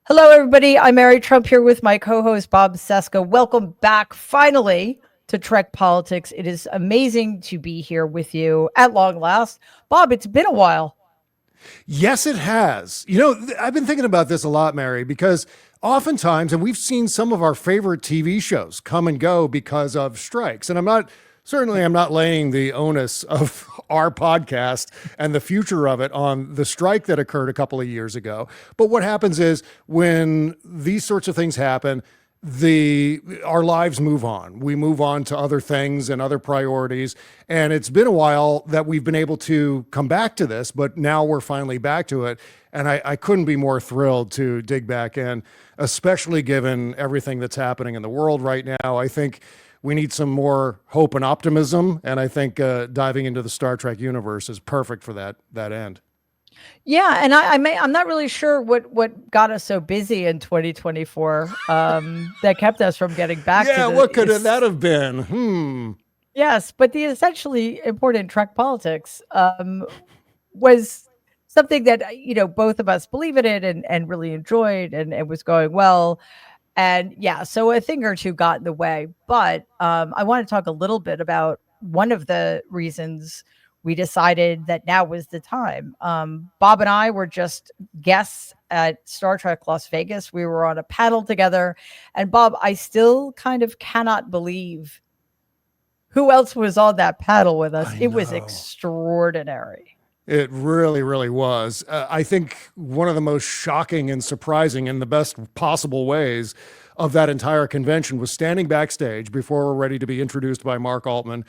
Hello, everybody. I'm Mary Trump here with my co-host Bob Cesca. Welcome back, finally, to Trek Politics. It is amazing to be here with you at long last. Bob, it's been a while. Yes, it has. I've been thinking about this a lot, Mary, because oftentimes, and we've seen some of our favorite TV shows come and go because of strikes. And I'm not laying the onus of our podcast and the future of it on the strike that occurred a couple of years ago. But what happens is when these sorts of things happen, our lives move on. We move on to other things and other priorities. And it's been a while that we've been able to come back to this, but now we're finally back to it. And I couldn't be more thrilled to dig back in, especially given everything that's happening in the world right now. I think we need some more hope and optimism. And I think diving into the Star Trek universe is perfect for that end. Yeah, and I'm not really sure what got us so busy in 2024 that kept us from getting back to Yeah, what could that have been? Yes, but the essentially important Trek politics was something that, both of us believe in it and really enjoyed, and it was going well. And yeah, so a thing or two got in the way. But I want to talk a little bit about one of the reasons we decided that now was the time. Bob and I were just guests at Star Trek Las Vegas. We were on a panel together. And Bob, I still kind of cannot believe who else was on that panel with us. It was extraordinary. It really, really was. I think one of the most shocking and surprising in the best possible ways of that entire convention was standing backstage before we're ready to be introduced by Mark Altman.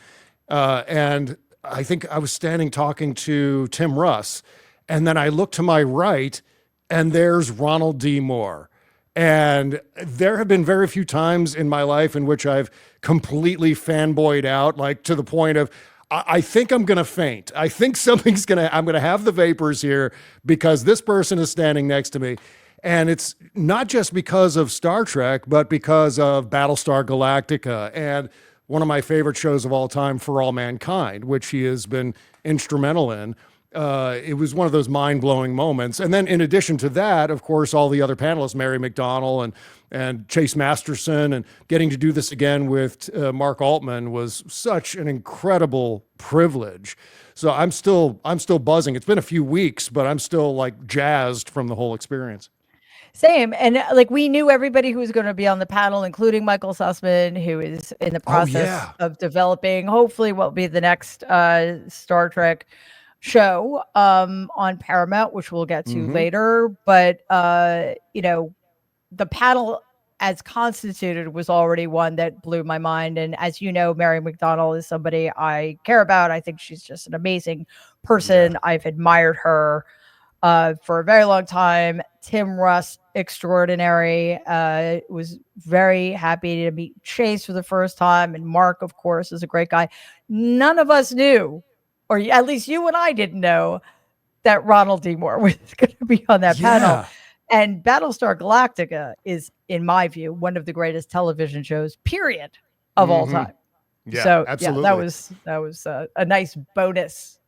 And I think I was standing talking to Tim Russ, and then I look to my right, and there's Ronald D. Moore. And there have been very few times in my life in which I've completely fanboyed out, like to the point of, I think I'm going to faint. I think I'm going to have the vapors here because this person is standing next to me. And it's not just because of Star Trek, but because of Battlestar Galactica and one of my favorite shows of all time, For All Mankind, which he has been instrumental in. It was one of those mind-blowing moments. And then in addition to that, of course, all the other panelists, Mary McDonnell and Chase Masterson, and getting to do this again with Mark Altman was such an incredible privilege. So I'm still buzzing. It's been a few weeks, but I'm still like jazzed from the whole experience. Same. And like we knew everybody who was going to be on the panel, including Michael Sussman, who is in the process of developing hopefully what will be the next Star Trek show on Paramount, which we'll get to later. But, the panel as constituted was already one that blew my mind. And as you know, Mary McDonnell is somebody I care about. I think she's just an amazing person. Yeah. I've admired her for a very long time. Tim Russ, extraordinary. Was very happy to meet Chase for the first time. And Mark, of course, is a great guy. None of us knew, or at least you and I didn't know, that Ronald D. Moore was going to be on that panel. And Battlestar Galactica is, in my view, one of the greatest television shows, period, of all time. Yeah, so absolutely. That was a nice bonus.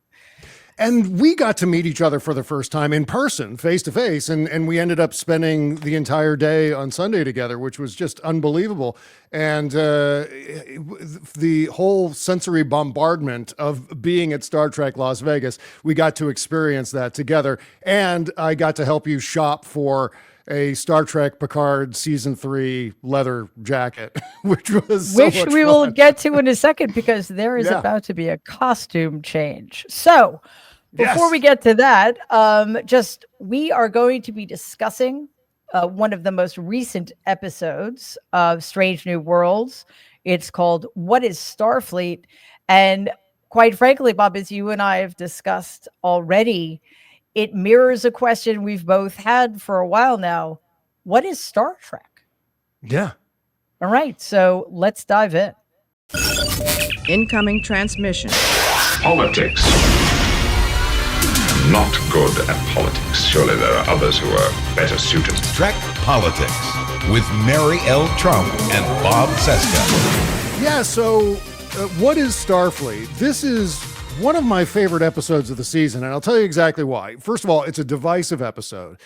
And we got to meet each other for the first time in person, face to face, and we ended up spending the entire day on Sunday together, which was just unbelievable. And the whole sensory bombardment of being at Star Trek Las Vegas, we got to experience that together. And I got to help you shop for a Star Trek Picard season 3 leather jacket, which was so much fun. Will get to in a second, because there is about to be a costume change. So before we get to that, we are going to be discussing one of the most recent episodes of Strange New Worlds. It's called What is Starfleet? And quite frankly, Bob, as you and I have discussed already, it mirrors a question we've both had for a while now. What is Star Trek? Yeah. All right, so let's dive in. Incoming transmission. Politics. Not good at politics. Surely there are others who are better suited. Trek Politics with Mary L. Trump and Bob Cesca. Yeah, so what is Starfleet? This is one of my favorite episodes of the season, and I'll tell you exactly why. First of all, it's a divisive episode.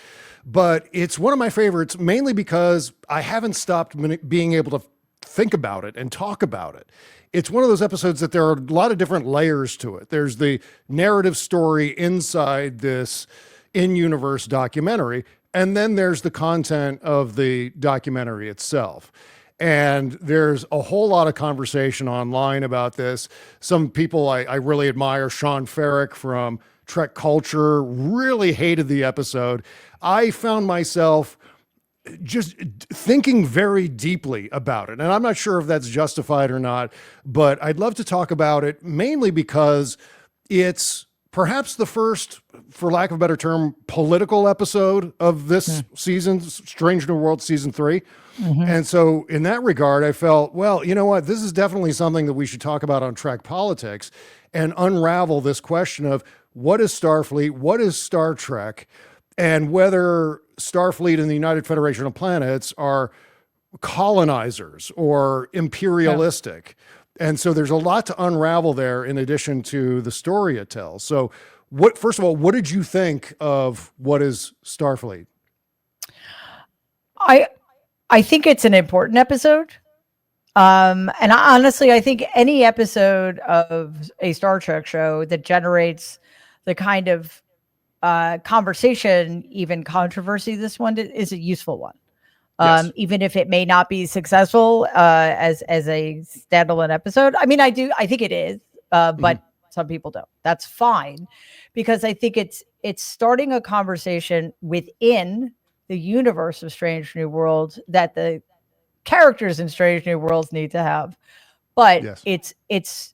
but it's one of my favorites mainly because I haven't stopped being able to think about it and talk about it. It's one of those episodes that there are a lot of different layers to it. There's the narrative story inside this in-universe documentary, and then there's the content of the documentary itself. And there's a whole lot of conversation online about this. Some people I really admire, Sean Ferrick from Trek Culture, really hated the episode. I found myself just thinking very deeply about it. And I'm not sure if that's justified or not, but I'd love to talk about it mainly because it's perhaps the first, for lack of a better term, political episode of this season, Strange New World Season 3. And so in that regard, I felt, well, you know what? This is definitely something that we should talk about on Trek Politics and unravel this question of what is Starfleet, what is Star Trek, and whether Starfleet and the United Federation of Planets are colonizers or imperialistic. And so there's a lot to unravel there in addition to the story it tells. So first of all, what did you think of what is Starfleet? I think it's an important episode. And honestly, I think any episode of a Star Trek show that generates the kind of conversation, even controversy, this one is a useful one. Yes. Even if it may not be successful as a standalone episode. I mean, I think it is, but some people don't. That's fine, because I think it's starting a conversation within the universe of Strange New Worlds that the characters in Strange New Worlds need to have. But it's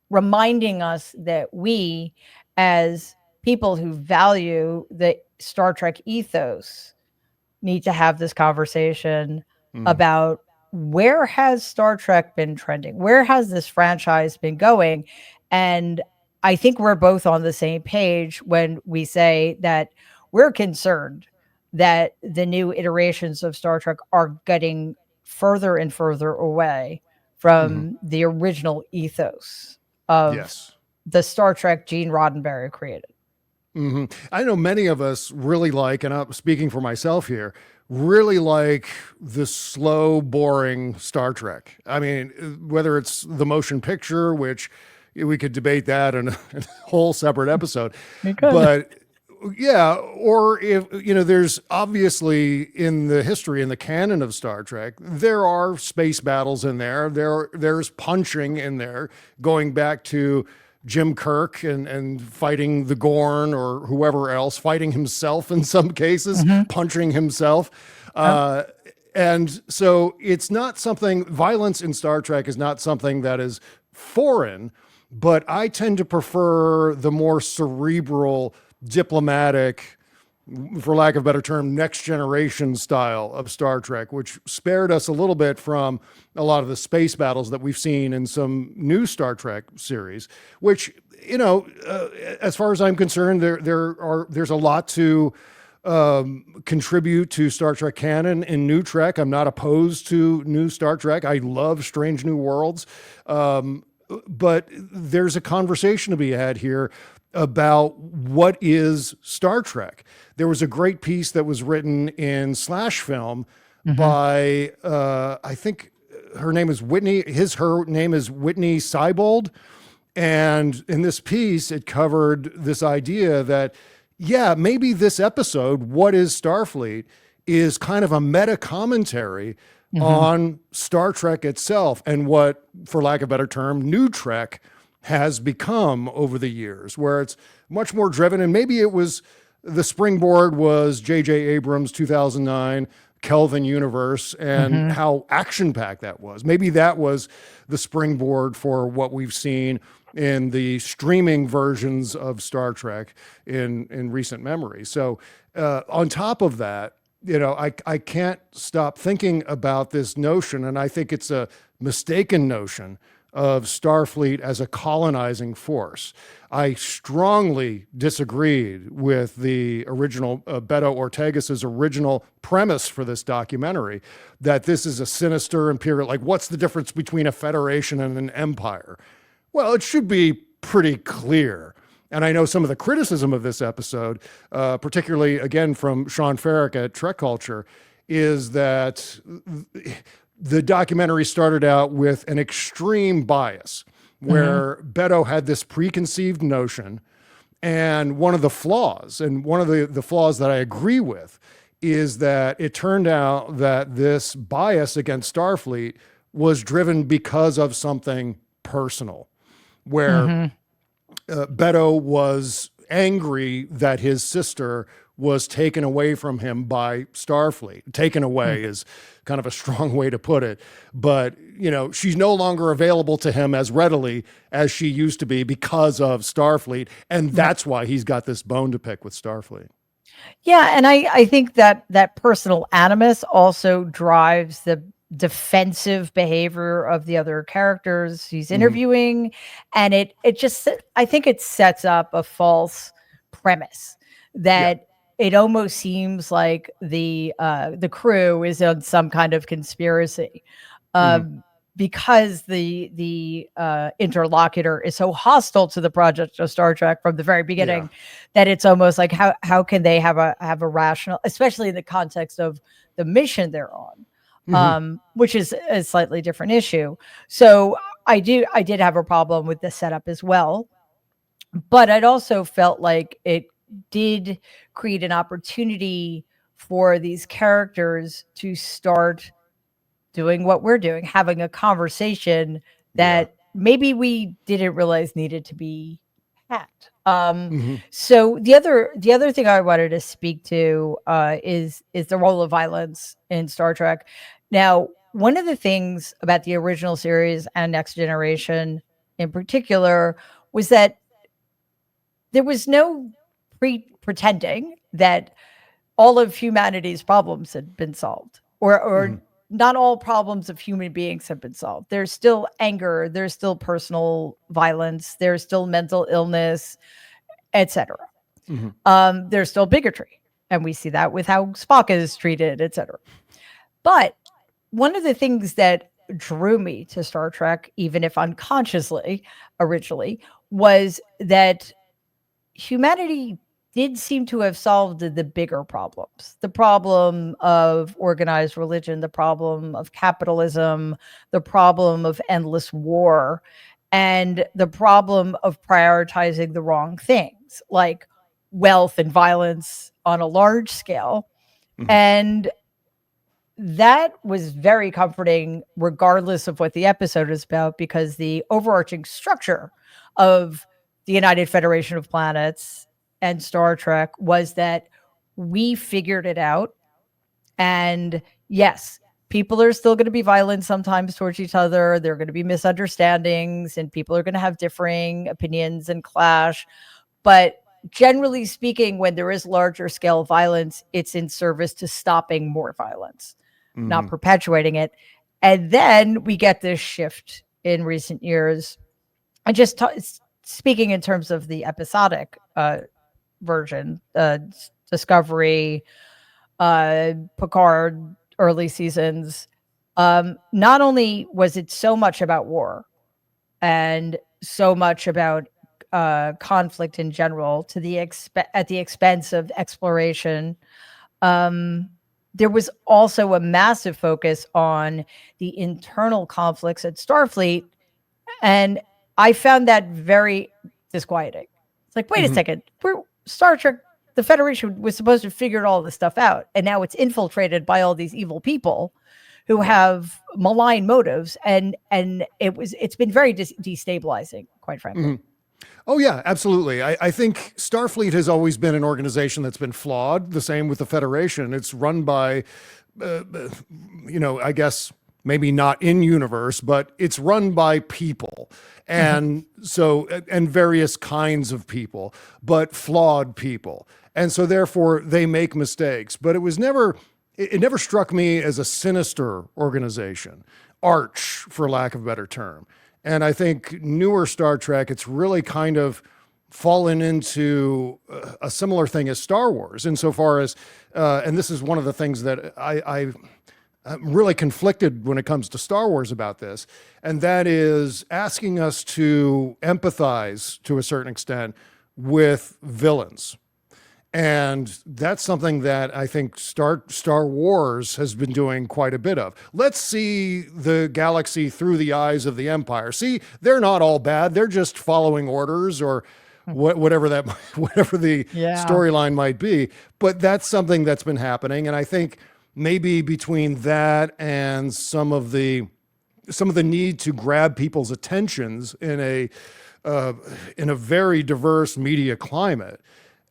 reminding us that we, as people who value the Star Trek ethos, need to have this conversation about where has Star Trek been trending? Where has this franchise been going? And I think we're both on the same page when we say that we're concerned that the new iterations of Star Trek are getting further and further away from the original ethos of the Star Trek Gene Roddenberry created. I know many of us really like, and I'm speaking for myself here, really like the slow, boring Star Trek. I mean, whether it's the motion picture, which we could debate that in a whole separate episode, but yeah, or if, there's obviously in the history, in the canon of Star Trek, there are space battles in there. There's punching in there, going back to Jim Kirk and fighting the Gorn or whoever else, fighting himself in some cases, punching himself. And so it's not something, violence in Star Trek is not something that is foreign, but I tend to prefer the more cerebral, diplomatic, for lack of a better term, next generation style of Star Trek, which spared us a little bit from a lot of the space battles that we've seen in some new Star Trek series, which, as far as I'm concerned, there's a lot to contribute to Star Trek canon in new Trek. I'm not opposed to new Star Trek. I love Strange New Worlds. But there's a conversation to be had here about what is Star Trek. There was a great piece that was written in Slash Film by, I think her name is Whitney, her name is Whitney Seibold. And in this piece, it covered this idea that, maybe this episode, What is Starfleet, is kind of a meta commentary on Star Trek itself and what, for lack of a better term, new Trek has become over the years, where it's much more driven. And maybe it was, the springboard was J.J. Abrams' 2009 Kelvin universe and how action-packed that was. Maybe that was the springboard for what we've seen in the streaming versions of Star Trek in recent memory. So on top of that, I can't stop thinking about this notion, and I think it's a mistaken notion of Starfleet as a colonizing force. I strongly disagreed with the original, Beto Ortegas' original premise for this documentary, that this is a sinister imperial, like what's the difference between a federation and an empire? Well, it should be pretty clear And I know some of the criticism of this episode, particularly again from Sean Farrick at Trek Culture, is that the documentary started out with an extreme bias where Beto had this preconceived notion. And one of the flaws, and one of the flaws that I agree with, is that it turned out that this bias against Starfleet was driven because of something personal, where Beto was angry that his sister was taken away from him by Starfleet. Taken away is kind of a strong way to put it, but she's no longer available to him as readily as she used to be because of Starfleet, and that's why he's got this bone to pick with Starfleet. Yeah, and I think that personal animus also drives the defensive behavior of the other characters he's interviewing, and it just, I think it sets up a false premise that it almost seems like the crew is on some kind of conspiracy, because the interlocutor is so hostile to the project of Star Trek from the very beginning, that it's almost like how can they have a rational, especially in the context of the mission they're on, which is a slightly different issue. So I did have a problem with the setup as well, but I'd also felt like it did create an opportunity for these characters to start doing what we're doing, having a conversation that maybe we didn't realize needed to be had. So the other thing I wanted to speak to is the role of violence in Star Trek. Now, one of the things about the original series and Next Generation in particular was that there was no pretending that all of humanity's problems had been solved, or not all problems of human beings have been solved. There's still anger, there's still personal violence, there's still mental illness, etc. There's still bigotry, and we see that with how Spock is treated, etc. But one of the things that drew me to Star Trek, even if unconsciously originally, was that humanity did seem to have solved the bigger problems. The problem of organized religion, the problem of capitalism, the problem of endless war, and the problem of prioritizing the wrong things, like wealth and violence on a large scale. And that was very comforting, regardless of what the episode is about, because the overarching structure of the United Federation of Planets and Star Trek was that we figured it out. And yes, people are still going to be violent sometimes towards each other. There are going to be misunderstandings, and people are going to have differing opinions and clash. But generally speaking, when there is larger scale violence, it's in service to stopping more violence, not perpetuating it. And then we get this shift in recent years. And just speaking in terms of the episodic version, Discovery, Picard, early seasons, not only was it so much about war and so much about conflict in general at the expense of exploration, there was also a massive focus on the internal conflicts at Starfleet, and I found that very disquieting. It's like, wait a second, Star Trek, the Federation was supposed to figure all this stuff out, and now it's infiltrated by all these evil people who have malign motives, and it's been very destabilizing, quite frankly. Oh yeah, absolutely. I think Starfleet has always been an organization that's been flawed. The same with the Federation. It's run by, I guess maybe not in universe, but it's run by people. And and various kinds of people, but flawed people. And so therefore they make mistakes, but it never struck me as a sinister organization, arch for lack of a better term. And I think newer Star Trek, it's really kind of fallen into a similar thing as Star Wars, insofar as, and this is one of the things that I'm really conflicted when it comes to Star Wars about this, and that is asking us to empathize to a certain extent with villains. And that's something that I think Star Wars has been doing quite a bit of. Let's see the galaxy through the eyes of the Empire. See, they're not all bad. They're just following orders or whatever the storyline might be. But that's something that's been happening. And I think maybe between that and some of the need to grab people's attentions in a very diverse media climate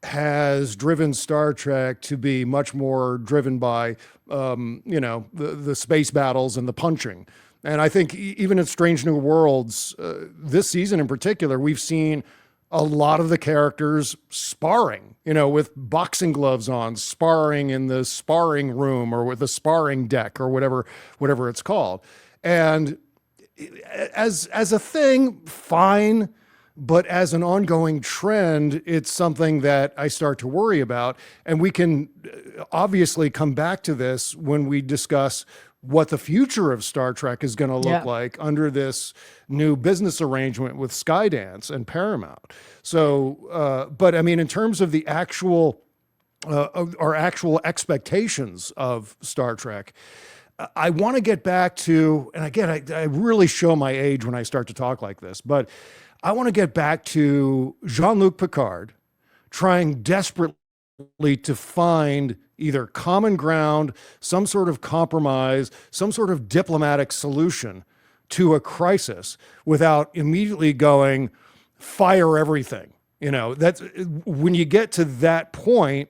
has driven Star Trek to be much more driven by, the space battles and the punching. And I think even in Strange New Worlds, this season in particular, we've seen a lot of the characters sparring, with boxing gloves on, sparring in the sparring room or with the sparring deck or whatever it's called. And as a thing, fine. But as an ongoing trend, it's something that I start to worry about. And we can obviously come back to this when we discuss what the future of Star Trek is going to look like under this new business arrangement with Skydance and Paramount. So, but I mean, in terms of the actual, our actual expectations of Star Trek, I want to get back to, and again, I really show my age when I start to talk like this, but I want to get back to Jean-Luc Picard trying desperately to find either common ground, some sort of compromise, some sort of diplomatic solution to a crisis without immediately going, fire everything. That's when you get to that point.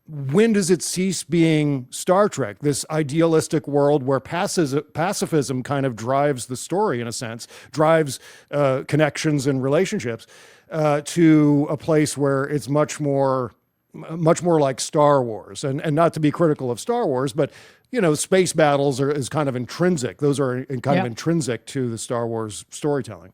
When does it cease being Star Trek, this idealistic world where pacifism kind of drives the story, in a sense, drives connections and relationships, to a place where it's much more like Star Wars? And not to be critical of Star Wars, but space battles is kind of intrinsic. Those are kind of intrinsic to the Star Wars storytelling.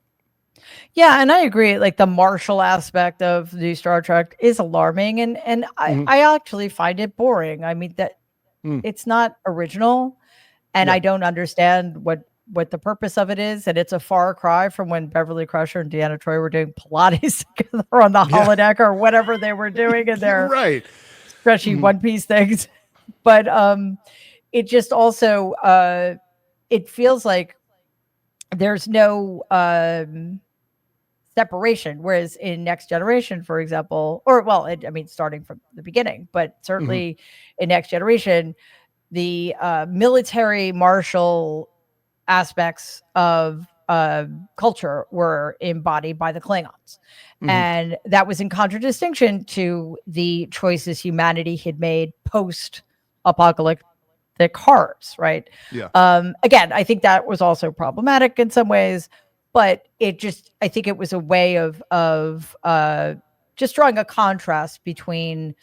Yeah, and I agree. Like the martial aspect of the Star Trek is alarming, and I actually find it boring. I mean that it's not original, and I don't understand what the purpose of it is. And it's a far cry from when Beverly Crusher and Deanna Troi were doing Pilates together on the holodeck or whatever they were doing in their stretchy One Piece things. But it just also it feels like there's no separation, whereas in Next Generation, for example, starting from the beginning, but certainly in Next Generation, the military martial aspects of culture were embodied by the Klingons. And that was in contradistinction to the choices humanity had made post-apocalyptic horrors, right? Again, I think that was also problematic in some ways, but I think it was a way of just drawing a contrast between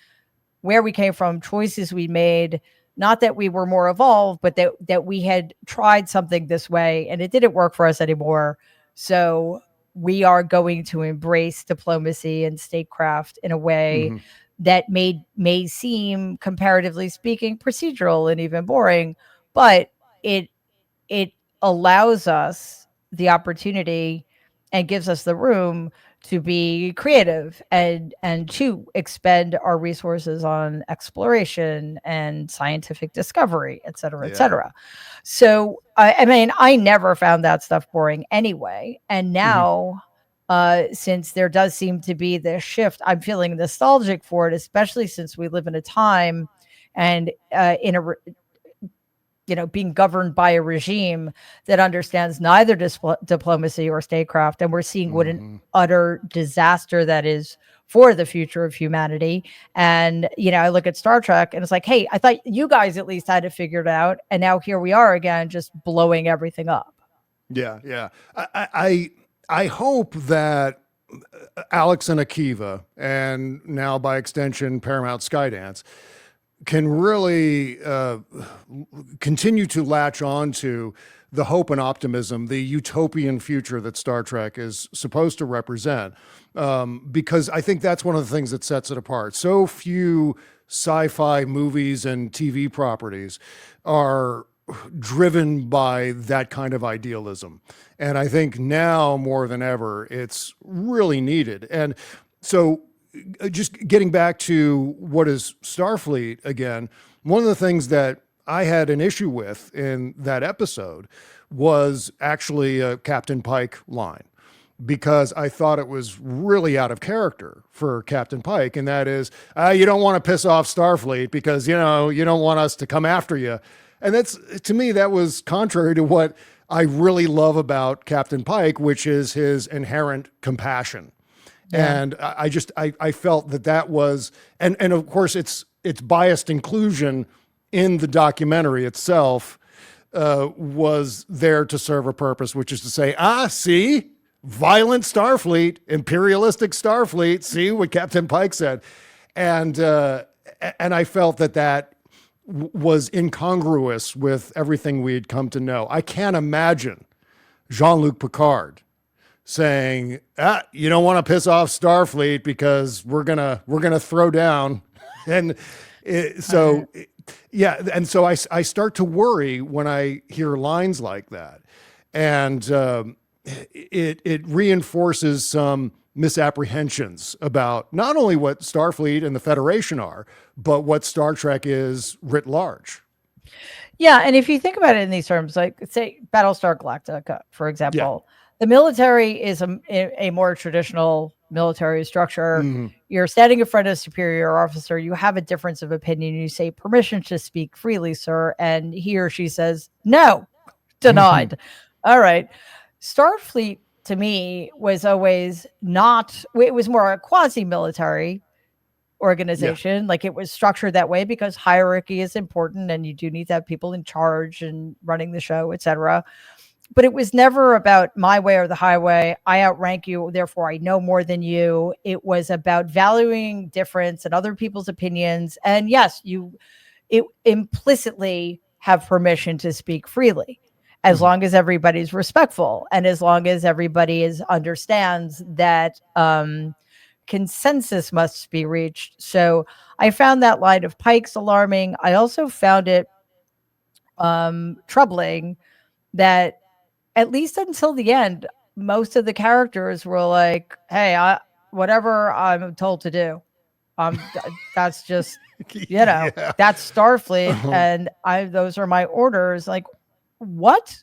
where we came from, choices we made, not that we were more evolved, but that we had tried something this way and it didn't work for us anymore. So we are going to embrace diplomacy and statecraft in a way that may seem, comparatively speaking, procedural and even boring, but it allows us the opportunity and gives us the room to be creative and to expend our resources on exploration and scientific discovery, et cetera, et cetera. So, I mean, I never found that stuff boring anyway. And now, since there does seem to be this shift, I'm feeling nostalgic for it, especially since we live in a time and being governed by a regime that understands neither diplomacy or statecraft. And we're seeing what an utter disaster that is for the future of humanity. And, I look at Star Trek and it's like, hey, I thought you guys at least had it figured out. And now here we are again, just blowing everything up. Yeah. Yeah. I hope that Alex and Akiva, and now by extension, Paramount Skydance, can really continue to latch on to the hope and optimism, the utopian future that Star Trek is supposed to represent. Because I think that's one of the things that sets it apart. So few sci-fi movies and TV properties are driven by that kind of idealism. And I think now more than ever, it's really needed. And so just getting back to what is Starfleet again, one of the things that I had an issue with in that episode was actually a Captain Pike line, because I thought it was really out of character for Captain Pike. And that is, you don't want to piss off Starfleet because, you don't want us to come after you. And that's, to me, that was contrary to what I really love about Captain Pike, which is his inherent compassion. Yeah. And I felt that was, and of course it's biased inclusion in the documentary itself, was there to serve a purpose, which is to say, see, violent Starfleet, imperialistic Starfleet, see what Captain Pike said. And I felt that was incongruous with everything we'd come to know. I can't imagine Jean-Luc Picard saying, you don't want to piss off Starfleet because we're gonna throw down. And so I start to worry when I hear lines like that. And it reinforces some misapprehensions about not only what Starfleet and the Federation are, but what Star Trek is writ large. Yeah, and if you think about it in these terms, like say Battlestar Galactica, for example, the military is a more traditional military structure. Mm-hmm. You're standing in front of a superior officer. You have a difference of opinion. You say, permission to speak freely, sir. And he or she says, no, denied. All right. Starfleet, to me, was always not, it was more a quasi-military organization. Yeah. Like it was structured that way because hierarchy is important and you do need to have people in charge and running the show, etc. But it was never about my way or the highway. I outrank you, therefore I know more than you. It was about valuing difference and other people's opinions. And yes, it implicitly have permission to speak freely, as long as everybody's respectful and as long as everybody understands that consensus must be reached. So I found that line of Pike's alarming. I also found it troubling that at least until the end, most of the characters were like, hey, whatever I'm told to do. That's just, that's Starfleet. And those are my orders. Like, what?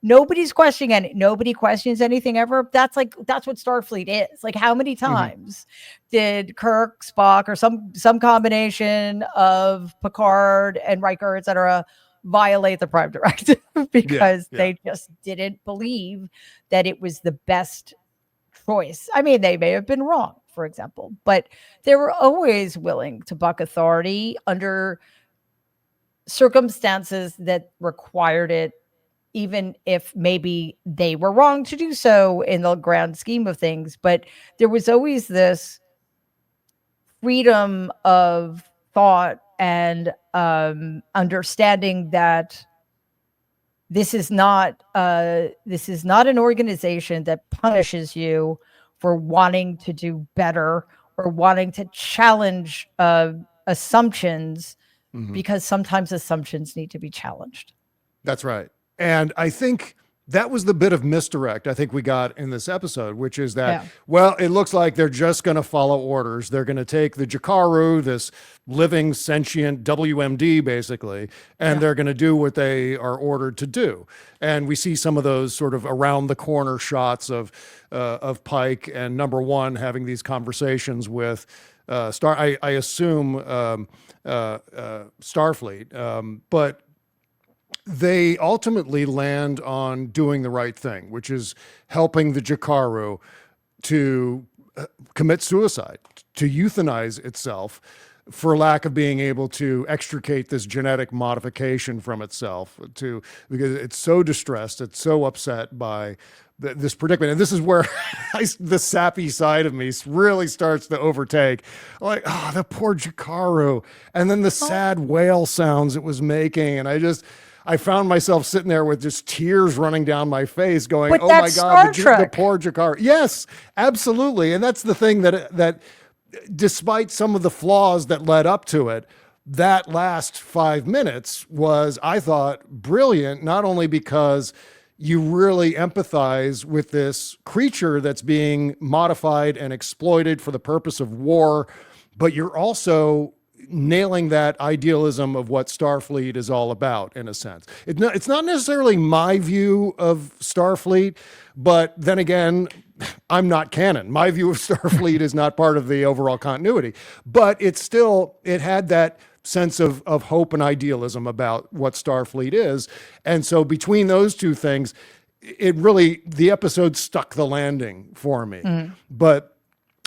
Nobody's questioning nobody questions anything ever. That's what Starfleet is. Like, how many times did Kirk, Spock, or some combination of Picard and Riker, etc., violate the Prime Directive because they just didn't believe that it was the best choice? I mean, they may have been wrong, for example, but they were always willing to buck authority under circumstances that required it, even if maybe they were wrong to do so in the grand scheme of things. But there was always this freedom of thought and understanding that this is not an organization that punishes you for wanting to do better or wanting to challenge assumptions, because sometimes assumptions need to be challenged. That's right. And I think that was the bit of misdirect I think we got in this episode, which is that, well, it looks like they're just going to follow orders. They're going to take the Jakaru, this living, sentient WMD, basically, and they're going to do what they are ordered to do. And we see some of those sort of around the corner shots of Pike and Number One having these conversations with I assume Starfleet, but they ultimately land on doing the right thing, which is helping the Jakaru to commit suicide, to euthanize itself for lack of being able to extricate this genetic modification from itself, because it's so distressed, it's so upset by this predicament. And this is where the sappy side of me really starts to overtake. Like, the poor Jakaru. And then the sad wail sounds it was making. And I found myself sitting there with just tears running down my face going, but oh my God, the poor Jakaru. Yes, absolutely. And that's the thing that despite some of the flaws that led up to it, that last 5 minutes was, I thought, brilliant, not only because you really empathize with this creature that's being modified and exploited for the purpose of war, but you're also nailing that idealism of what Starfleet is all about, in a sense. It's not necessarily my view of Starfleet, but then again, I'm not canon. My view of Starfleet is not part of the overall continuity, but it had that sense of hope and idealism about what Starfleet is. And so between those two things, the episode stuck the landing for me. But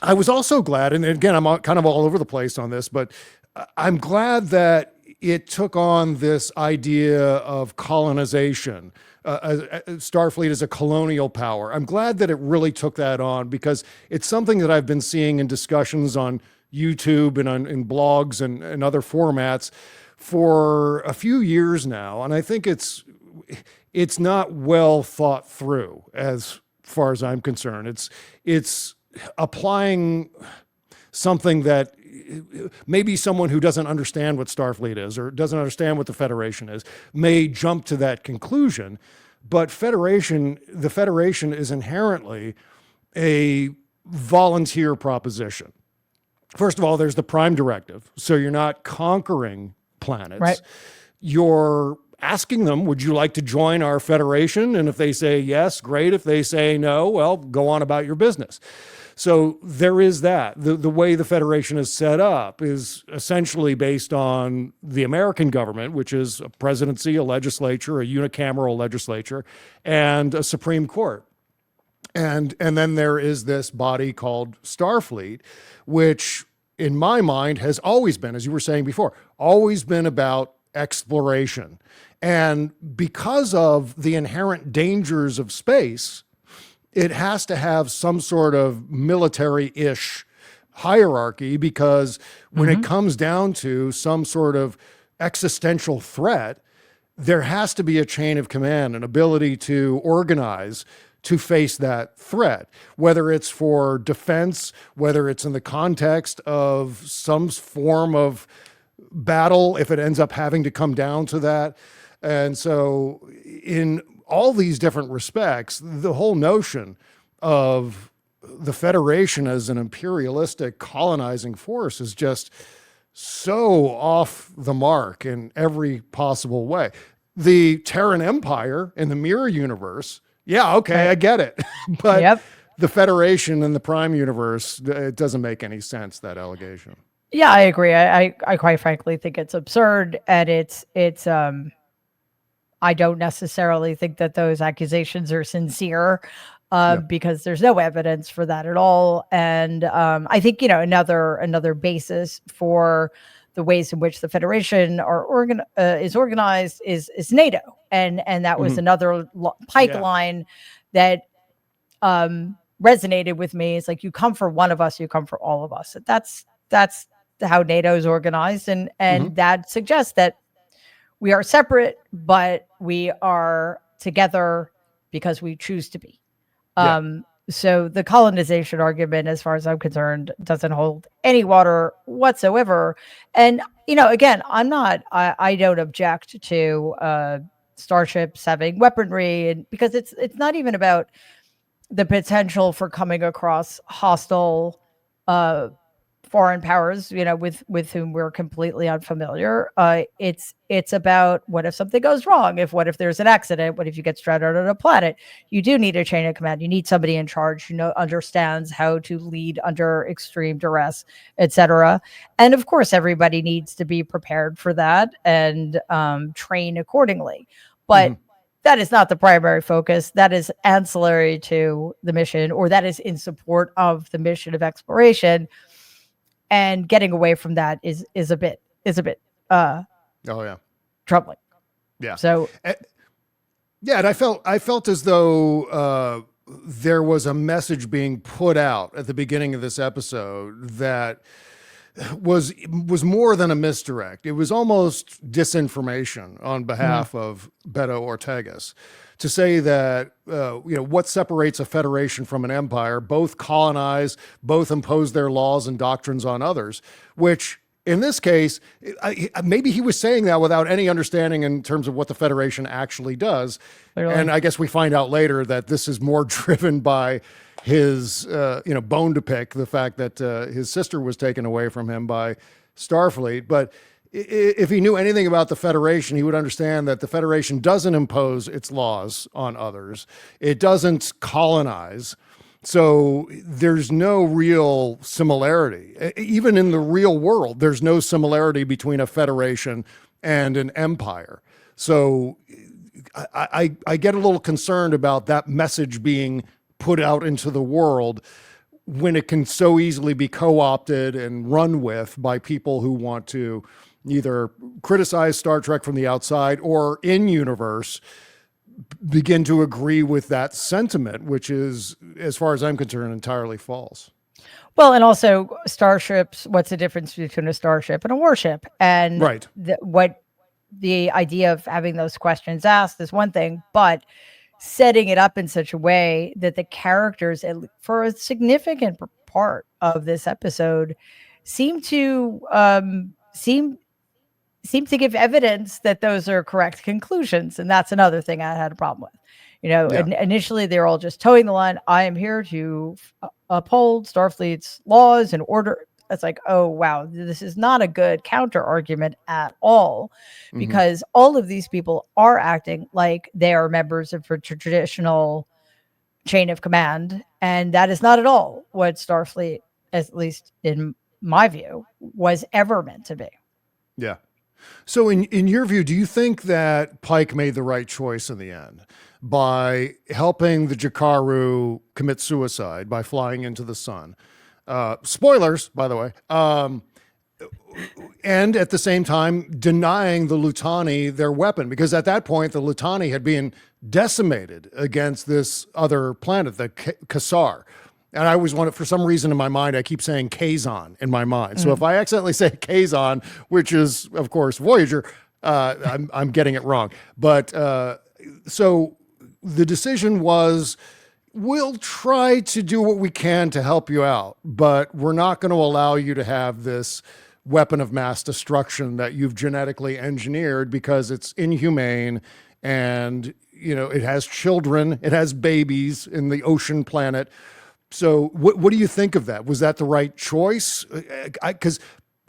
I was also glad, and again, I'm kind of all over the place on this, but I'm glad that it took on this idea of colonization. Starfleet as a colonial power. I'm glad that it really took that on, because it's something that I've been seeing in discussions on YouTube and in blogs and other formats for a few years now. And I think it's not well thought through as far as I'm concerned. It's applying something that maybe someone who doesn't understand what Starfleet is or doesn't understand what the Federation is may jump to that conclusion. But the Federation is inherently a volunteer proposition. First of all, there's the Prime Directive. So you're not conquering planets. Right. You're asking them, would you like to join our Federation? And if they say yes, great. If they say no, well, go on about your business. So there is that. The way the Federation is set up is essentially based on the American government, which is a presidency, a legislature, a unicameral legislature, and a Supreme Court. And then there is this body called Starfleet, which in my mind has always been, as you were saying before, always been about exploration. And because of the inherent dangers of space, it has to have some sort of military-ish hierarchy, because when it comes down to some sort of existential threat, there has to be a chain of command, an ability to organize to face that threat, whether it's for defense, whether it's in the context of some form of battle, if it ends up having to come down to that. And so in all these different respects, the whole notion of the Federation as an imperialistic colonizing force is just so off the mark in every possible way. The Terran Empire in the Mirror Universe, yeah, okay, I get it. But the Federation and the Prime Universe, it doesn't make any sense, that allegation. Yeah, I agree. I quite frankly think it's absurd, and it's I don't necessarily think that those accusations are sincere, because there's no evidence for that at all. And I think, another basis for the ways in which the Federation is organized is NATO, and that was another Pike line that resonated with me. It's like, you come for one of us, you come for all of us. That's how NATO is organized, and that suggests that we are separate, but we are together because we choose to be. So the colonization argument, as far as I'm concerned, doesn't hold any water whatsoever. And, again, I don't object to starships having weaponry, and because it's not even about the potential for coming across hostile foreign powers, with whom we're completely unfamiliar. It's about, what if something goes wrong? What if there's an accident? What if you get stranded on a planet? You do need a chain of command. You need somebody in charge who understands how to lead under extreme duress, etc. And of course, everybody needs to be prepared for that and train accordingly. But that is not the primary focus. That is ancillary to the mission, or that is in support of the mission of exploration. And getting away from that is a bit troubling. Yeah. So and I felt as though there was a message being put out at the beginning of this episode that was more than a misdirect. It was almost disinformation on behalf of Beto Ortegas, to say that, what separates a federation from an empire, both colonize, both impose their laws and doctrines on others, which In this case, maybe he was saying that without any understanding in terms of what the Federation actually does. Clearly. And I guess we find out later that this is more driven by his, bone to pick, the fact that his sister was taken away from him by Starfleet. But if he knew anything about the Federation, he would understand that the Federation doesn't impose its laws on others. It doesn't colonize. So there's no real similarity. Even in the real world, there's no similarity between a federation and an empire. So I get a little concerned about that message being put out into the world when it can so easily be co-opted and run with by people who want to either criticize Star Trek from the outside or in universe begin to agree with that sentiment, which is, as far as I'm concerned, entirely false. Well, and also starships, what's the difference between a starship and a warship? And right. What the idea of having those questions asked is one thing, but setting it up in such a way that the characters, for a significant part of this episode, seem to give evidence that those are correct conclusions. And that's another thing I had a problem with. Initially they're all just towing the line. I am here to uphold Starfleet's laws and order. It's like, oh, wow, this is not a good counter argument at all, because all of these people are acting like they are members of a traditional chain of command. And that is not at all what Starfleet, at least in my view, was ever meant to be. Yeah. So in your view, do you think that Pike made the right choice in the end by helping the Jakaru commit suicide by flying into the sun? Spoilers, by the way. And at the same time, denying the Lutani their weapon, because at that point, the Lutani had been decimated against this other planet, the Kassar. And I always want to, for some reason in my mind, I keep saying Kazon in my mind. So if I accidentally say Kazon, which is, of course, Voyager, I'm getting it wrong. But so the decision was, we'll try to do what we can to help you out, but we're not going to allow you to have this weapon of mass destruction that you've genetically engineered because it's inhumane and, it has children, it has babies in the ocean planet. So what do you think of that? Was that the right choice? Because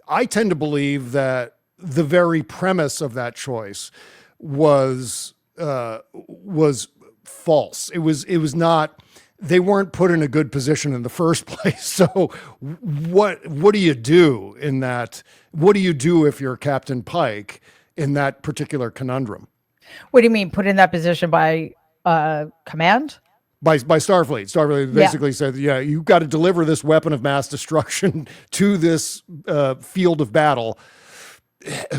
I tend to believe that the very premise of that choice was false. It was not. They weren't put in a good position in the first place. So what do you do in that? What do you do if you're Captain Pike in that particular conundrum? What do you mean, put in that position by command? By Starfleet. Starfleet basically said, you've got to deliver this weapon of mass destruction to this field of battle.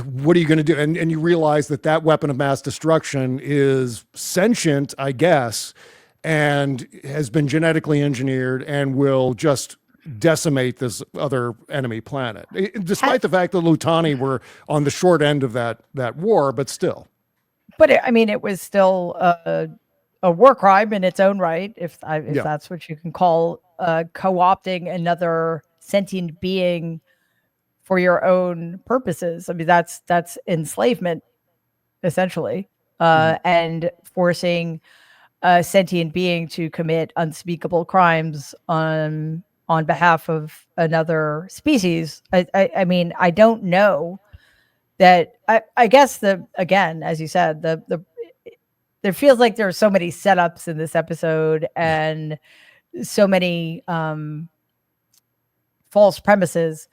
What are you going to do? And you realize that weapon of mass destruction is sentient, I guess, and has been genetically engineered and will just decimate this other enemy planet. Despite the fact that Lutani were on the short end of that war, but still. But it was still a war crime in its own right, if that's what you can call co-opting another sentient being for your own purposes. That's enslavement, essentially, and forcing a sentient being to commit unspeakable crimes on behalf of another species. I don't know that. I guess again, as you said, there feels like there are so many setups in this episode and so many false premises.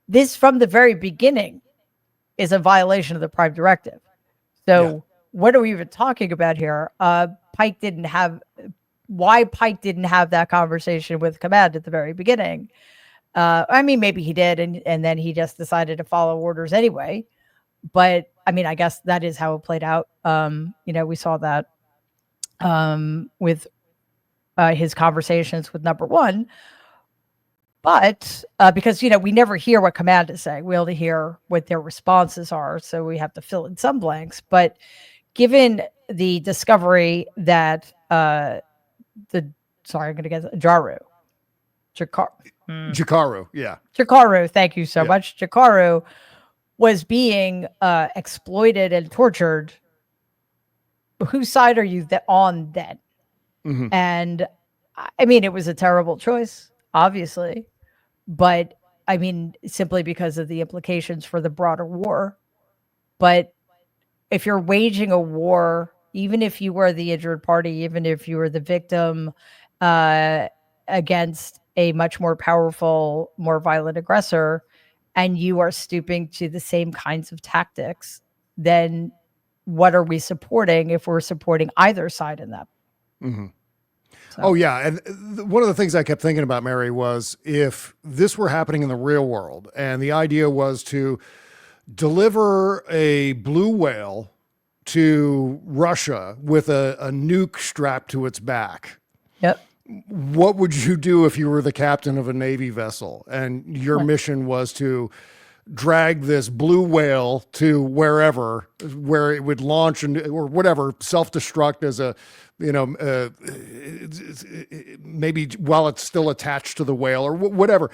This, from the very beginning, is a violation of the Prime Directive. So what are we even talking about here? Pike didn't have that conversation with Command at the very beginning. Maybe he did, and then he just decided to follow orders anyway. But I guess that is how it played out. We saw that with his conversations with number one. But because, we never hear what Command is saying, we only hear what their responses are. So we have to fill in some blanks. But given the discovery that I'm going to get Jakaru Jakaru. Yeah. Jakaru, thank you so Yeah. much. Jakaru was being exploited and tortured. Whose side are you on then? Mm-hmm. And I mean, it was a terrible choice, obviously, but I mean, simply because of the implications for the broader war. But if you're waging a war, even if you were the injured party, even if you were the victim against a much more powerful, more violent aggressor, and you are stooping to the same kinds of tactics, then what are we supporting if we're supporting either side in that? Mm-hmm. So. Oh, yeah. And one of the things I kept thinking about, Mary, was if this were happening in the real world and the idea was to deliver a blue whale to Russia with a nuke strapped to its back. Yep. What would you do if you were the captain of a Navy vessel and your mission was to drag this blue whale to wherever, where it would launch or whatever, self-destruct as a, maybe while it's still attached to the whale or whatever.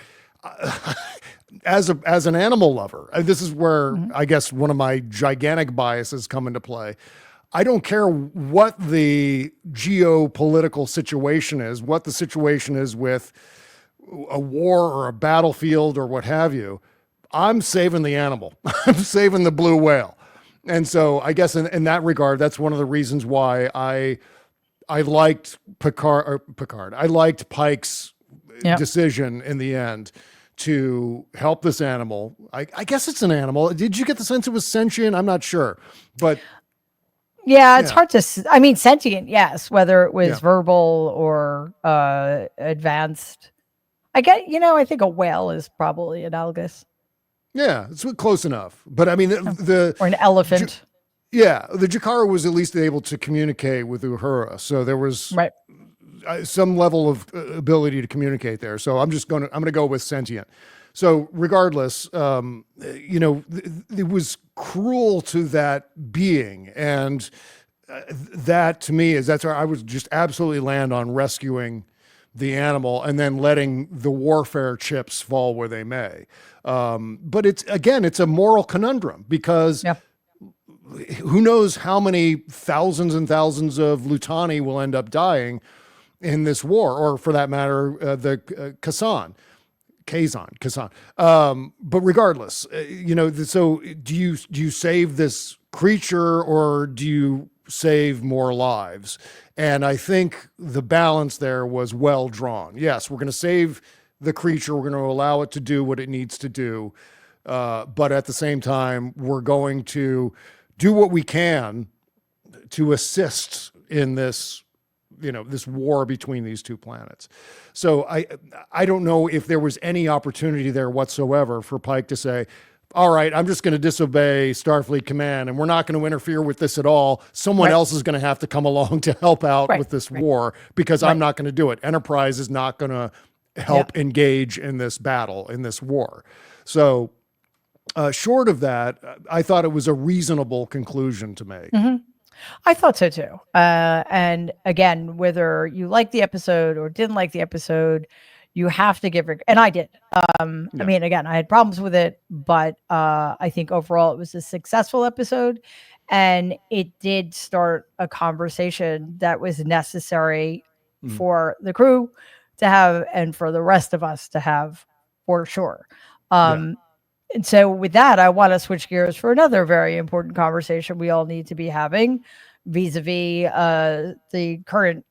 As an animal lover, this is where I guess one of my gigantic biases come into play. I don't care what the geopolitical situation is, what the situation is with a war or a battlefield or what have you. I'm saving the animal. I'm saving the blue whale. And so I guess in that regard, that's one of the reasons why I liked Picard. I liked Pike's decision in the end to help this animal. I guess it's an animal. Did you get the sense it was sentient? I'm not sure, but yeah, it's hard to. I mean, sentient, yes. Whether it was verbal or advanced, I get. I think a whale is probably analogous. Yeah, it's close enough. But I mean, or an elephant. The Jakaru was at least able to communicate with Uhura, so there was some level of ability to communicate there. So I'm going to go with sentient. So regardless, it was cruel to that being. And that to me that's where I would just absolutely land on rescuing the animal and then letting the warfare chips fall where they may. But it's a moral conundrum because who knows how many thousands and thousands of Lutani will end up dying in this war, or for that matter, the Kazan. But regardless, so do you save this creature or do you save more lives? And I think the balance there was well drawn. Yes, we're going to save the creature. We're going to allow it to do what it needs to do. But at the same time, we're going to do what we can to assist in this this war between these two planets. So I don't know if there was any opportunity there whatsoever for Pike to say, all right, I'm just going to disobey Starfleet command and we're not going to interfere with this at all. Someone else is going to have to come along to help out with this war because I'm not going to do it. Enterprise is not going to help engage in this battle, in this war. So short of that, I thought it was a reasonable conclusion to make. Mm-hmm. I thought so too. And again, whether you like the episode or didn't like the episode, you have to give it, and I did. I mean, again, I had problems with it, but I think overall it was a successful episode, and it did start a conversation that was necessary for the crew to have and for the rest of us to have, for sure. And so with that, I want to switch gears for another very important conversation we all need to be having vis-a-vis the current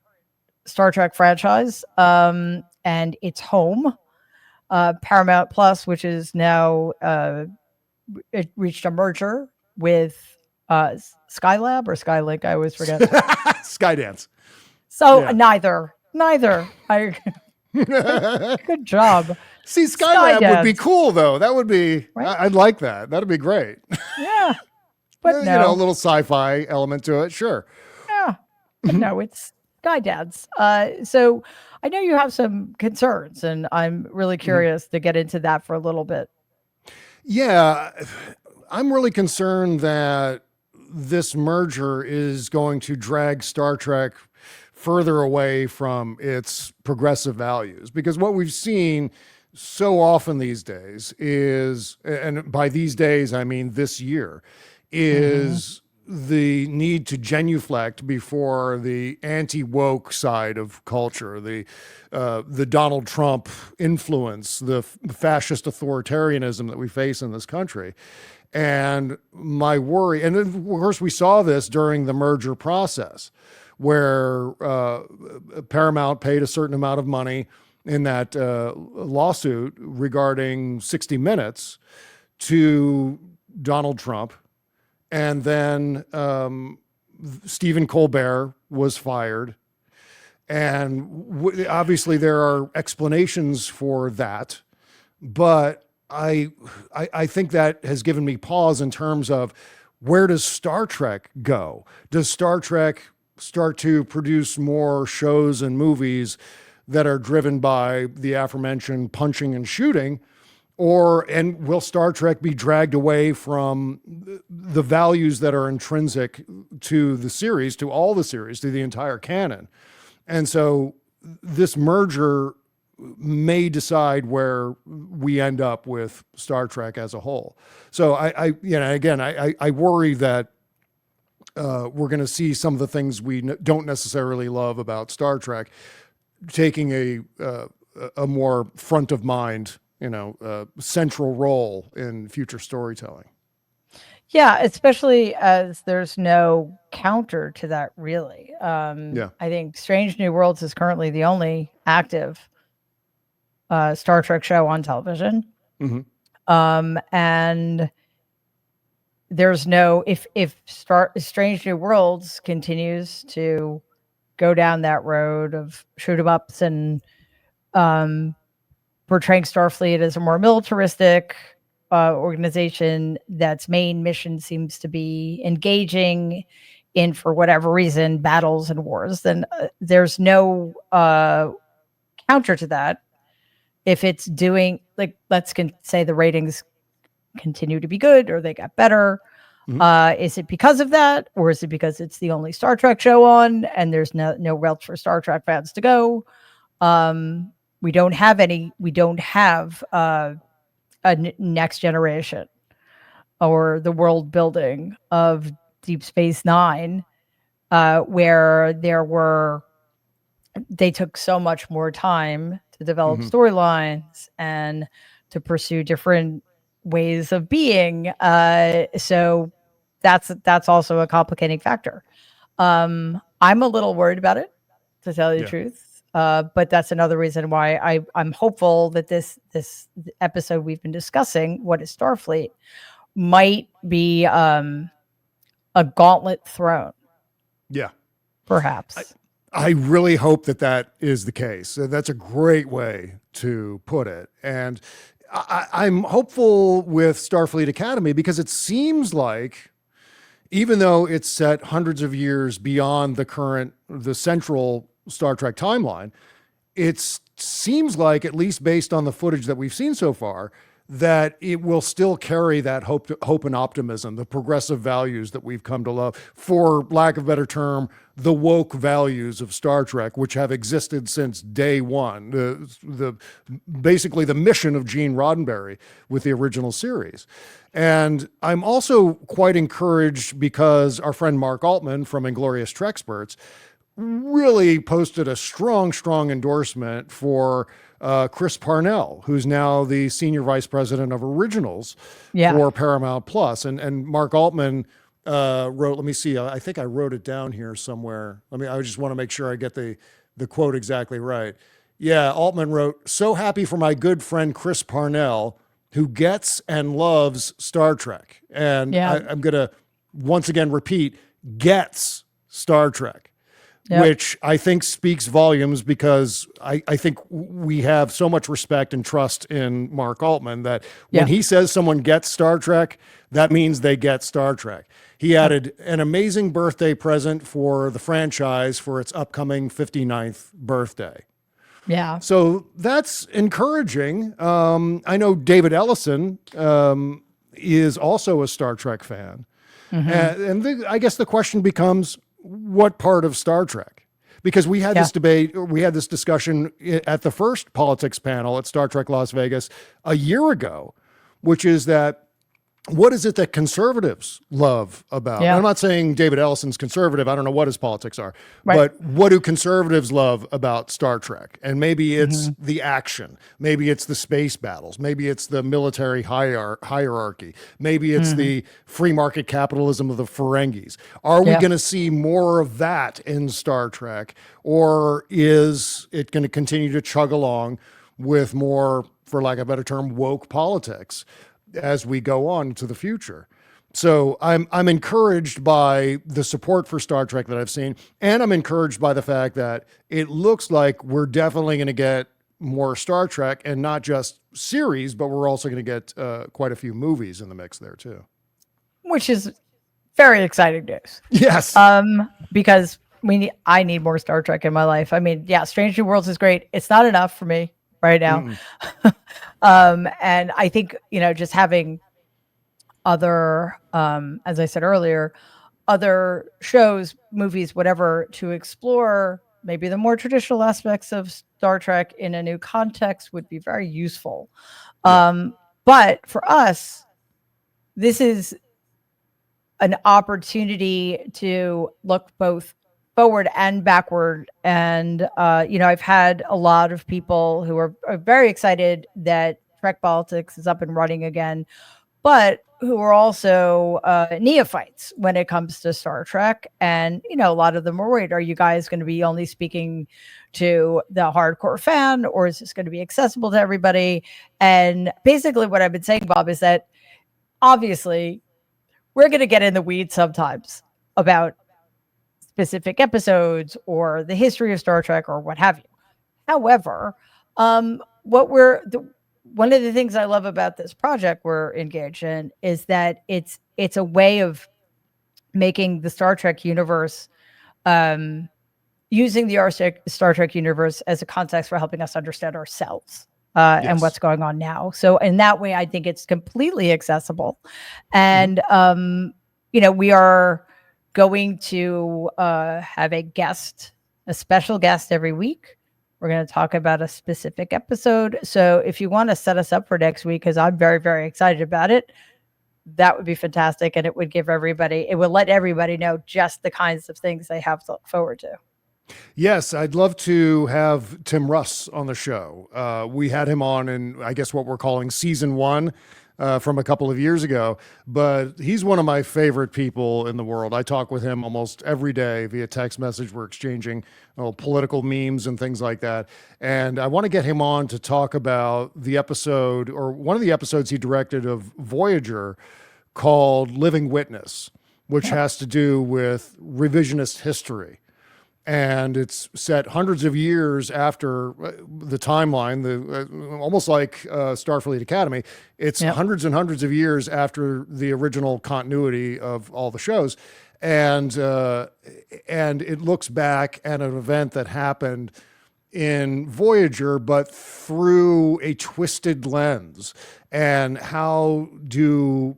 Star Trek franchise and its home, Paramount Plus, which is now it reached a merger with Skylab or Skylink. I always forget. Skydance. So neither. Good job. See, Skylab would be cool, though. That would be, I'd like that. That'd be great. Yeah. But a little sci-fi element to it. Sure. Yeah. But no, it's Skydads. So I know you have some concerns, and I'm really curious to get into that for a little bit. Yeah. I'm really concerned that this merger is going to drag Star Trek further away from its progressive values. Because what we've seen so often these days is, and by these days, I mean this year, is the need to genuflect before the anti-woke side of culture, the Donald Trump influence, the fascist authoritarianism that we face in this country. And my worry, and of course we saw this during the merger process, where Paramount paid a certain amount of money in that lawsuit regarding 60 Minutes to Donald Trump. And then Stephen Colbert was fired. And obviously there are explanations for that. But I think that has given me pause in terms of, where does Star Trek go? Does Star Trek start to produce more shows and movies that are driven by the aforementioned punching and shooting? And will Star Trek be dragged away from the values that are intrinsic to the series, to all the series, to the entire canon? And so this merger may decide where we end up with Star Trek as a whole. So I worry that we're going to see some of the things we don't necessarily love about Star Trek taking a more front of mind, central role in future storytelling. Yeah, especially as there's no counter to that, really. I think Strange New Worlds is currently the only active Star Trek show on television. And there's no, if Strange New Worlds continues to go down that road of shoot 'em ups and portraying Starfleet as a more militaristic organization that's main mission seems to be engaging in, for whatever reason, battles and wars, then there's no counter to that. If it's doing, like, let's say the ratings continue to be good or they got better, is it because of that, or is it because it's the only Star Trek show on and there's no else for Star Trek fans to go? We don't have a next generation or the world building of Deep Space Nine, where they took so much more time to develop storylines and to pursue different ways of being. So that's also a complicating factor. I'm a little worried about it, to tell you the truth. But that's another reason why I'm hopeful that this episode we've been discussing, What is Starfleet, might be a gauntlet thrown. Yeah. Perhaps. I really hope that is the case. That's a great way to put it. And I'm hopeful with Starfleet Academy because it seems like, even though it's set hundreds of years beyond the central Star Trek timeline, it seems like, at least based on the footage that we've seen so far, that it will still carry that hope and optimism, the progressive values that we've come to love, for lack of a better term, the woke values of Star Trek, which have existed since day one, basically the mission of Gene Roddenberry with the original series. And I'm also quite encouraged because our friend Mark Altman from Inglorious Treksperts really posted a strong endorsement for Chris Parnell, who's now the senior vice president of originals for Paramount Plus. And Mark Altman wrote, let me see, I think I wrote it down here somewhere. I just want to make sure I get the quote exactly right. Yeah, Altman wrote, "So happy for my good friend Chris Parnell, who gets and loves Star Trek." And I'm going to once again repeat, gets Star Trek. Which I think speaks volumes, because I think we have so much respect and trust in Mark Altman that when he says someone gets Star Trek, that means they get Star Trek. He added an amazing birthday present for the franchise for its upcoming 59th birthday. Yeah. So that's encouraging. I know David Ellison is also a Star Trek fan. I guess the question becomes, what part of Star Trek? because we had this debate, we had this discussion at the first politics panel at Star Trek Las Vegas a year ago, which is that what is it that conservatives love about? Yeah. I'm not saying David Ellison's conservative. I don't know what his politics are, Right. but what do conservatives love about Star Trek? And maybe it's the action. Maybe it's the space battles. Maybe it's the military hierarchy. Maybe it's the free market capitalism of the Ferengis. Are we going to see more of that in Star Trek? Or is it going to continue to chug along with more, for lack of a better term, woke politics as we go on to the future? So I'm encouraged by the support for Star Trek that I've seen, and I'm encouraged by the fact that it looks like we're definitely going to get more Star Trek, and not just series, but we're also going to get quite a few movies in the mix there too. Which is very exciting news. Yes. Because I need more Star Trek in my life. I mean, yeah, Strange New Worlds is great. It's not enough for me right now. And I think, just having other, as I said earlier, other shows, movies, whatever, to explore maybe the more traditional aspects of Star Trek in a new context would be very useful. But for us, this is an opportunity to look both forward and backward. And, I've had a lot of people who are very excited that Trek Politics is up and running again, but who are also neophytes when it comes to Star Trek. And, a lot of them are worried, are you guys going to be only speaking to the hardcore fan, or is this going to be accessible to everybody? And basically what I've been saying, Bob, is that obviously we're going to get in the weeds sometimes about specific episodes or the history of Star Trek or what have you. However, one of the things I love about this project we're engaged in is that it's a way of making the Star Trek universe, using the Star Trek universe as a context for helping us understand ourselves and what's going on now. So in that way, I think it's completely accessible. And, we are going to have a special guest every week. We're going to talk about a specific episode. So if you want to set us up for next week, because I'm very, very excited about it, that would be fantastic. And it would let everybody know just the kinds of things they have to look forward to. Yes, I'd love to have Tim Russ on the show. We had him on in, I guess, what we're calling season 1. From a couple of years ago, but he's one of my favorite people in the world. I talk with him almost every day via text message. We're exchanging political memes and things like that. And I want to get him on to talk about the episode, or one of the episodes he directed of Voyager, called Living Witness, which has to do with revisionist history. And it's set hundreds of years after the timeline, almost like Starfleet Academy. It's hundreds and hundreds of years after the original continuity of all the shows. And it looks back at an event that happened in Voyager, but through a twisted lens. And how do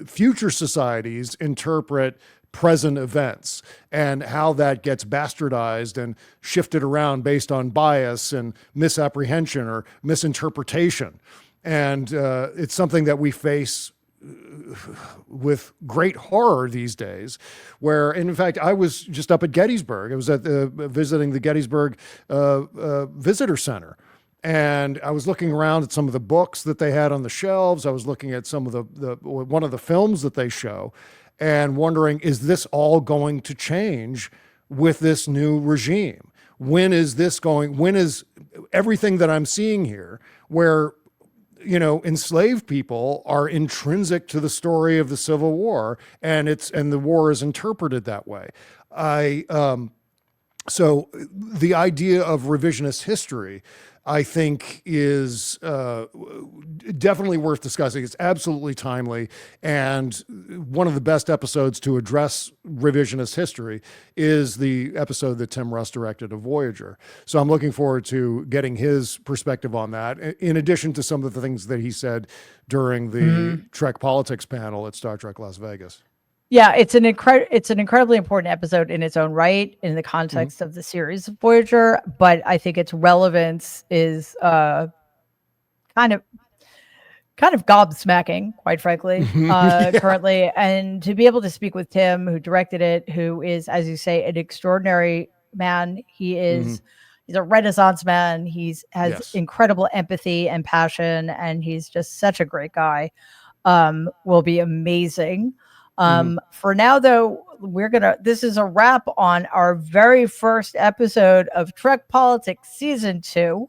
future societies interpret present events, and how that gets bastardized and shifted around based on bias and misapprehension or misinterpretation. And it's something that we face with great horror these days, where, and in fact, I was just up at Gettysburg. I was visiting the Gettysburg Visitor Center. And I was looking around at some of the books that they had on the shelves. I was looking at some of one of the films that they show, and wondering, is this all going to change with this new regime? When is everything that I'm seeing here, where, enslaved people are intrinsic to the story of the Civil War, and the war is interpreted that way. So the idea of revisionist history, I think, is definitely worth discussing. It's absolutely timely. And one of the best episodes to address revisionist history is the episode that Tim Russ directed of Voyager. So I'm looking forward to getting his perspective on that, in addition to some of the things that he said during the Trek Politics panel at Star Trek Las Vegas. Yeah, it's an incredibly important episode in its own right in the context of the series of Voyager, but I think its relevance is kind of gobsmacking, quite frankly, currently. And to be able to speak with Tim, who directed it, who is, as you say, an extraordinary man. He's a Renaissance man. Has Yes. incredible empathy and passion, and he's just such a great guy. Will be amazing. For now, though, this is a wrap on our very first episode of Trek Politics Season 2.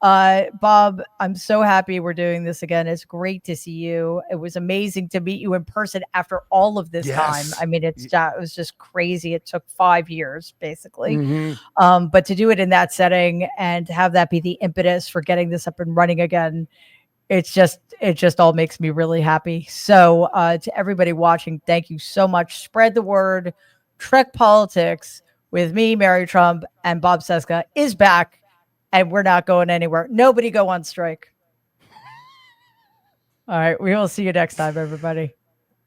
Bob, I'm so happy we're doing this again. It's great to see you. It was amazing to meet you in person after all of this time. I mean, it was just crazy. It took 5 years, basically. But to do it in that setting and to have that be the impetus for getting this up and running again, it just all makes me really happy. So to everybody watching, thank you so much. Spread the word. Trek Politics with me, Mary Trump, and Bob Cesca is back. And we're not going anywhere. Nobody go on strike. All right. We will see you next time, everybody.